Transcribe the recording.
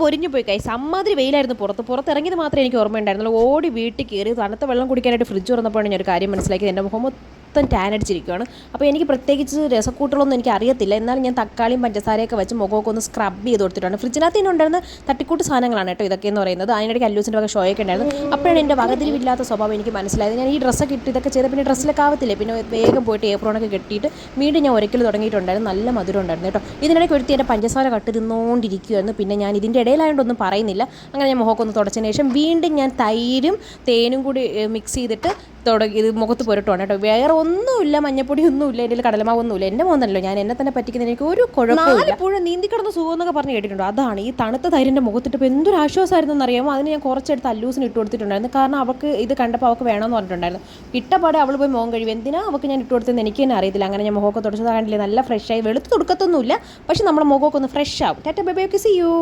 പൊരിഞ്ഞു പോയി കൈസ്. അമ്മാതിരി വെയിലായിരുന്നു പുറത്തിറങ്ങിയത് മാത്രമേ എനിക്ക് ഓർമ്മയുണ്ടായിരുന്നുള്ളൂ. ഓടി വീട്ടിൽ കയറി തണുത്ത വെള്ളം കുടിക്കാനായിട്ട് ഫ്രിഡ്ജ് തുറന്നപ്പോഴാണ് ഞാൻ ഒരു കാര്യം മനസ്സിലാക്കിയത്. എൻ്റെ മുഖം മൊത്തം ടാൻ അടിച്ചിരിക്കുകയാണ്. അപ്പോൾ എനിക്ക് പ്രത്യേകിച്ച് രസക്കൂട്ടുകളൊന്നും എനിക്ക് അറിയത്തില്ല. എന്നാലും ഞാൻ തക്കാളിയും പഞ്ചസാരയൊക്കെ വെച്ച് മുഖമൊക്കെ ഒന്ന് സ്ക്രബ് ചെയ്ത് കൊടുത്തിട്ടാണ്. ഫ്രിഡ്ജിനകത്ത് തന്നെ ഉണ്ടായിരുന്ന തട്ടിക്കൂട്ട് സാധനങ്ങളാണ് കേട്ടോ ഇതൊക്കെ എന്ന് പറയുന്നത്. അതിനിടയ്ക്ക് അല്ലൂസിൻ്റെ വക ഷോയൊക്കെ ഉണ്ടായിരുന്നു. അപ്പോഴാണ് എൻ്റെ വകതിരിവില്ലാത്ത സ്വഭാവം എനിക്ക് മനസ്സിലായത്. ഞാൻ ഈ ഡ്രസ്സൊക്കെ ഇട്ട് ഇതൊക്കെ ചെയ്ത പിന്നെ ഡ്രസ്സിലൊക്കെ ആവത്തില്ലേ. പിന്നെ വേഗം പോയിട്ട് ഏപ്രോണൊക്കെ കെട്ടിയിട്ട് വീണ്ടും ഞാൻ ഒരിക്കൽ തുടങ്ങിയിട്ടുണ്ടായിരുന്നു. നല്ല മധുരം ഉണ്ടായിരുന്നു കേട്ടോ. ഇതിനിടയ്ക്ക് ഒരുത്തി എൻ്റെ പഞ്ചസാര കട്ട് തിന്നുകൊണ്ടിരിക്കുകയായിരുന്നു. പിന്നെ ഞാൻ ഇതിൻ്റെ ഇടയിലായതുകൊണ്ടൊന്നും പറയുന്നില്ല. അങ്ങനെ ഞാൻ മുഖമൊക്കെ ഒന്ന് തുടച്ചതിന് ശേഷം വീണ്ടും ഞാൻ തൈരും തേനും കൂടി മിക്സ് ചെയ്തിട്ട് ഇത് മുഖത്ത് പുരട്ടുവാണ് കേട്ടോ. വേറെ ഒന്നുമില്ല, മഞ്ഞപ്പൊടി ഒന്നുമില്ല, എൻ്റെ കടലമാവൊന്നുമില്ല. എൻ്റെ മോന്നല്ലോ, ഞാൻ എന്നെ തന്നെ പറ്റിക്കുന്ന എനിക്ക് ഒരു കുഴപ്പമില്ല. പുഴ നീന്തി കിടന്ന് സുഖം എന്നൊക്കെ പറഞ്ഞ് കേട്ടിട്ടുണ്ടോ? അതാണ് ഈ തണുത്ത തൈരിൻ്റെ മുഖത്തിട്ട് എന്തൊരു ആശ്വാസമായിരുന്നു എന്നറിയാമോ. അതിന് ഞാൻ കുറച്ചെടുത്ത് അല്ലൂസിന് ഇട്ട് കൊടുത്തിട്ടുണ്ടായിരുന്നു. കാരണം അവൾക്ക് ഇത് കണ്ടപ്പോൾ അവൾക്ക് വേണമെന്ന് പറഞ്ഞിട്ടുണ്ടായിരുന്നു. ഇട്ടപാടെ അവൾ പോയി മുഖം കഴിയും. എന്തിനാ അവൾക്ക് ഞാൻ ഇട്ട് കൊടുത്തതെന്ന് എനിക്ക് തന്നെ അറിയത്തില്ല. അങ്ങനെ ഞാൻ മുഖമൊക്കെ തുടച്ചത് കണ്ടില്ലേ, നല്ല ഫ്രഷായി. വെളുത്ത് കൊടുക്കത്തൊന്നുമില്ല, പക്ഷെ നമ്മുടെ മുഖമൊക്കെ ഒന്ന് ഫ്രഷ് ആവും. Tata bye bye, see U.